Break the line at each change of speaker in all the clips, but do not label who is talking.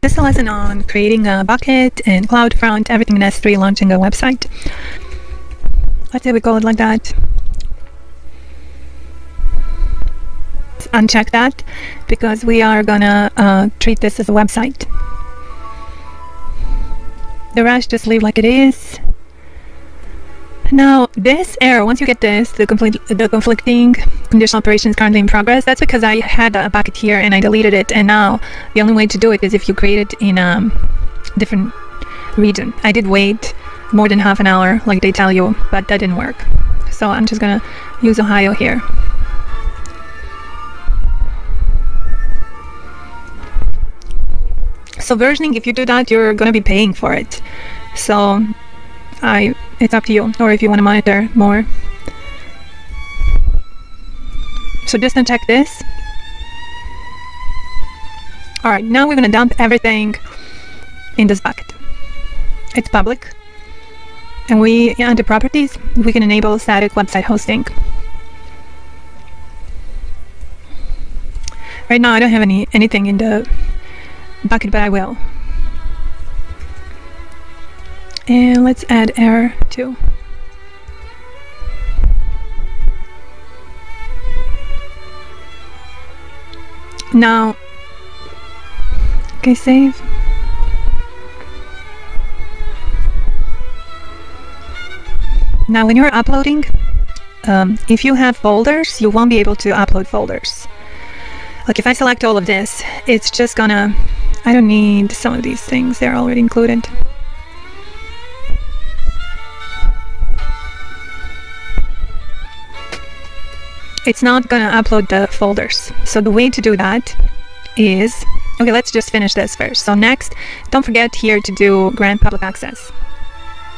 This is a lesson on creating a bucket and CloudFront, everything in S3, launching a website. Let's say we call it like that. Let's uncheck that because we are gonna treat this as a website. The rest just leave like it is. Now this error, once you get this, the conflicting conditional operations currently in progress, that's because I had a bucket here and I deleted it, and now the only way to do it is if you create it in a different region. I did wait more than half an hour like they tell you, but that didn't work. So I'm just gonna use Ohio here. So versioning, if you do that, you're gonna be paying for it. So it's up to you, or if you want to monitor more. So just uncheck this. Alright, now we're going to dump everything in this bucket. It's public. And under properties, we can enable static website hosting. Right now I don't have anything in the bucket, but I will. And let's add error too. Now, okay, save. Now when you're uploading, if you have folders, you won't be able to upload folders. Like if I select all of this, it's just gonna, I don't need some of these things, they're already included. It's not gonna upload the folders. So the way to do that is, okay, let's just finish this first. So next, don't forget here to do grant public access.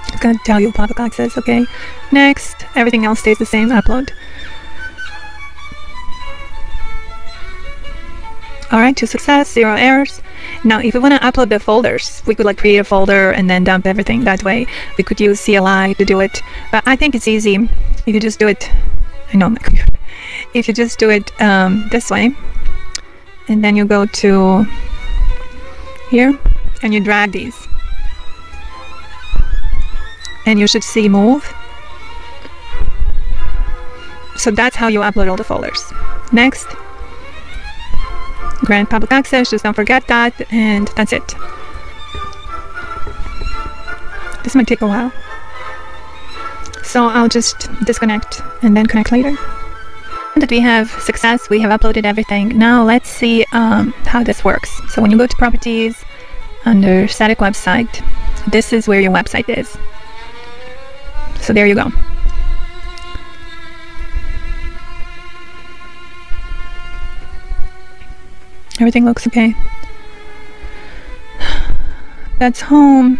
It's gonna tell you public access, okay? Next, everything else stays the same, upload. Alright, to success, 0 errors. Now, if we want to upload the folders, we could like create a folder and then dump everything that way. We could use CLI to do it. But I think it's easy if you just do it, I know my computer. If you just do it this way, and then you go to here, and you drag these. And you should see move. So that's how you upload all the folders. Next. Grant public access, just don't forget that, and that's it. This might take a while. So I'll just disconnect and then connect later. Now that we have success, we have uploaded everything. Now let's see how this works. So when you go to properties, under static website, this is where your website is. So there you go. Everything looks okay. That's home.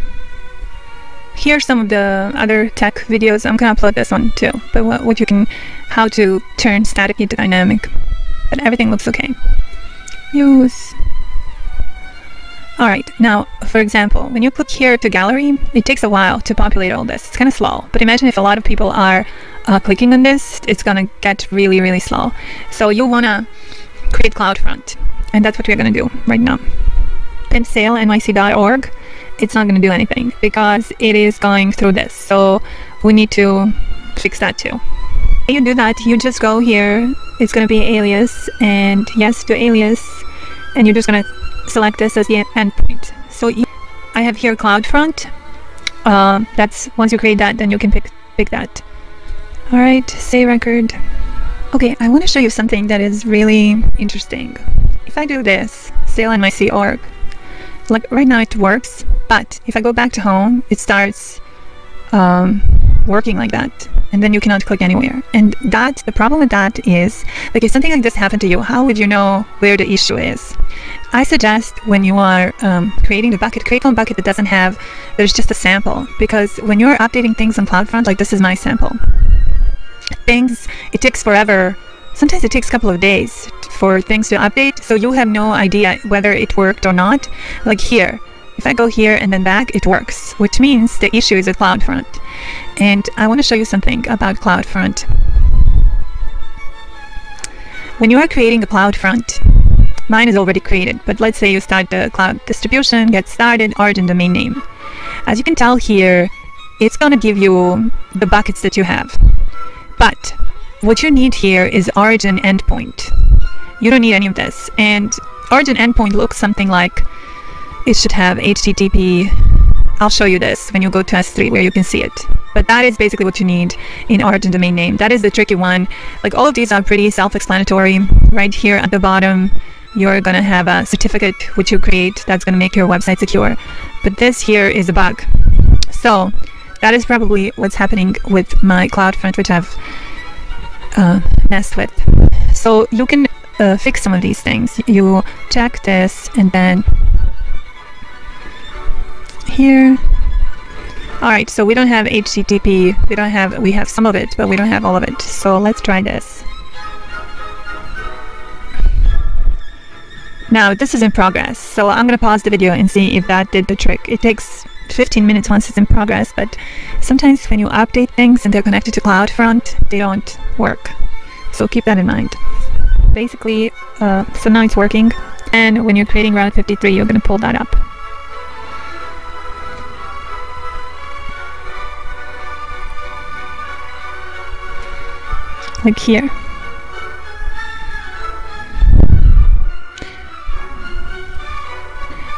Here's some of the other tech videos. I'm gonna upload this one too. But what you can, how to turn static into dynamic. But everything looks okay. Use. Alright, now for example, when you click here to gallery, it takes a while to populate all this. It's kind of slow. But imagine if a lot of people are clicking on this, it's gonna get really, really slow. So you wanna create CloudFront. And that's what we're going to do right now. In sale.nyc.org, it's not going to do anything because it is going through this. So we need to fix that too. When you do that, you just go here. It's going to be alias and yes to alias. And you're just going to select this as the endpoint. So I have here CloudFront. That's once you create that, then you can pick that. All right, say record. Okay, I want to show you something that is really interesting. If I do this, sale.nyc.org, like right now it works, but if I go back to home, it starts working like that, and then you cannot click anywhere. And the problem with that is, like if something like this happened to you, how would you know where the issue is? I suggest when you are creating the bucket, create one bucket that doesn't have, there's just a sample, because when you're updating things on CloudFront, like this is my sample. It takes forever. Sometimes it takes a couple of days for things to update, so you have no idea whether it worked or not. Like here, if I go here and then back, it works, which means the issue is at CloudFront. And I want to show you something about CloudFront. When you are creating a CloudFront, Mine is already created, but let's say you start the cloud distribution, get started, origin domain name. As you can tell here, it's going to give you the buckets that you have. But what you need here is origin endpoint. You don't need any of this. And origin endpoint looks something like it should have HTTP. I'll show you this when you go to S3 where you can see it. But that is basically what you need in origin domain name. That is the tricky one. Like all of these are pretty self-explanatory. Right here at the bottom, you're going to have a certificate which you create that's going to make your website secure. But this here is a bug. So that is probably what's happening with my CloudFront, which I've messed with. So you can fix some of these things. You check this and then here. All right, so we don't have HTTP. We have some of it, but we don't have all of it. So let's try this. Now this is in progress. So I'm going to pause the video and see if that did the trick. It takes 15 minutes once it's in progress, but sometimes when you update things and they're connected to CloudFront, they don't work. So keep that in mind. Basically, so now it's working. And when you're creating Route53, you're going to pull that up. Like here.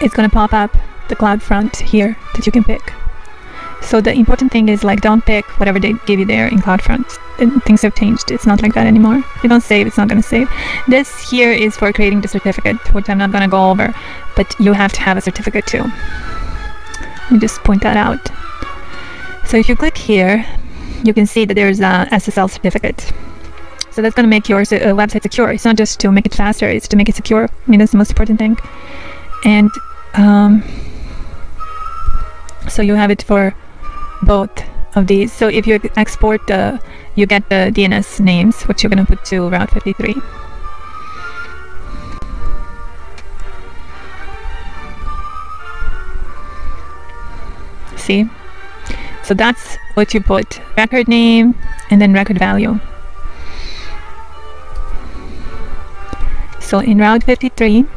It's going to pop up the CloudFront here that you can pick. So the important thing is, like, don't pick whatever they give you there in CloudFront. Things have changed. It's not like that anymore. If you don't save, it's not going to save. This here is for creating the certificate, which I'm not going to go over, but you have to have a certificate too. Let me just point that out. So if you click here, you can see that there's a SSL certificate. So that's going to make your website secure. It's not just to make it faster, it's to make it secure. I mean, that's the most important thing. And so you have it for both of these. So if you export, you get the DNS names, which you're going to put to Route53. See? So that's what you put, record name and then record value. So in Route53,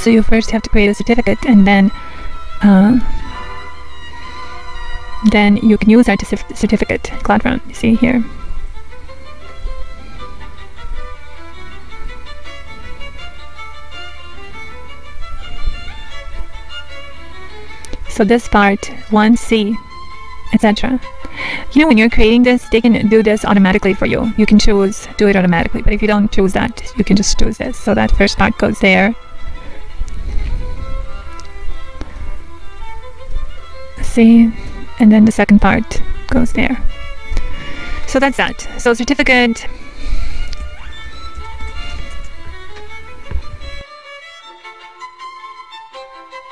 so you first have to create a certificate, and then you can use that certificate, CloudFront, you see here. So this part, 1C, etc. You know, when you're creating this, they can do this automatically for you. You can choose do it automatically, but if you don't choose that, you can just choose this. So that first part goes there. See, and then the second part goes there. So that's that. So certificate.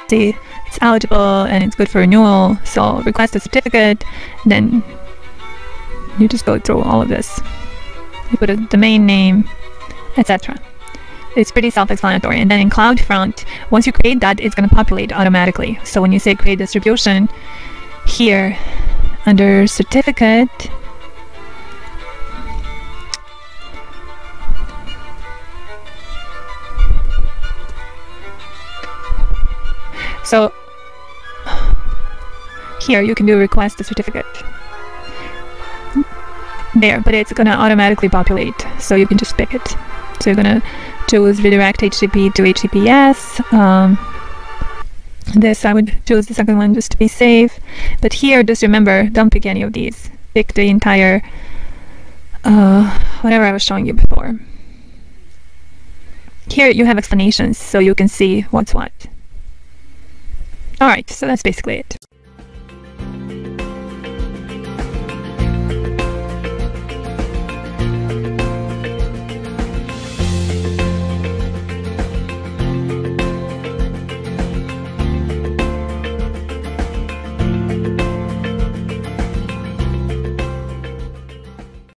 See, it's eligible and it's good for renewal. So request a certificate, then you just go through all of this. You put a domain name, etc. It's pretty self-explanatory. And then in CloudFront, once you create that, it's going to populate automatically. So when you say create distribution, here under certificate, so here you can do request a certificate there, but it's going to automatically populate, so you can just pick it. So you're going to choose redirect HTTP to HTTPS. This, I would choose the second one just to be safe. But here, just remember, don't pick any of these. Pick the entire, whatever I was showing you before. Here you have explanations, so you can see what's what. Alright, so that's basically it.